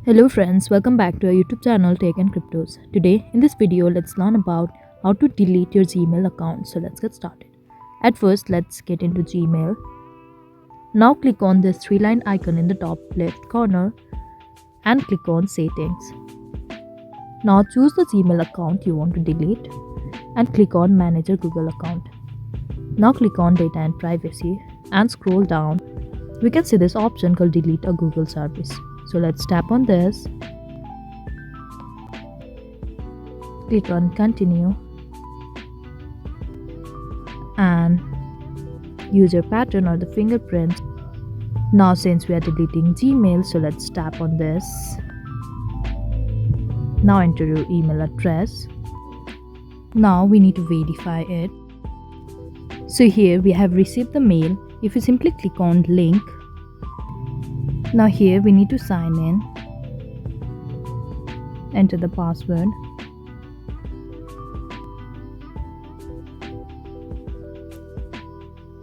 Hello friends, welcome back to our YouTube channel Tech and Cryptos. Today in this video let's learn about how to delete your Gmail account. So let's get started. At first let's get into Gmail. Now click on this three-line icon in the top left corner and click on settings. Now choose the Gmail account you want to delete and click on manage your Google account. Now click on data and privacy and scroll down. We can see this option called delete a Google service. So let's tap on this, click on continue and use your pattern or the fingerprints. Now since we are deleting Gmail, so let's tap on this. Now enter your email address. Now we need to verify it. So here we have received the mail. If you simply click on link, now here we need to sign in, enter the password,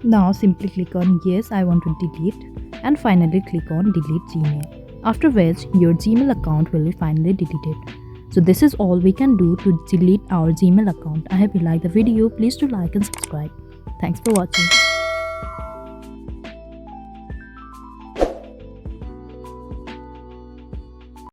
now simply click on yes I want to delete and finally click on delete Gmail, after which your Gmail account will be finally deleted. So this is all we can do to delete our Gmail account. I hope you like the video. Please do like and subscribe. Thanks for watching.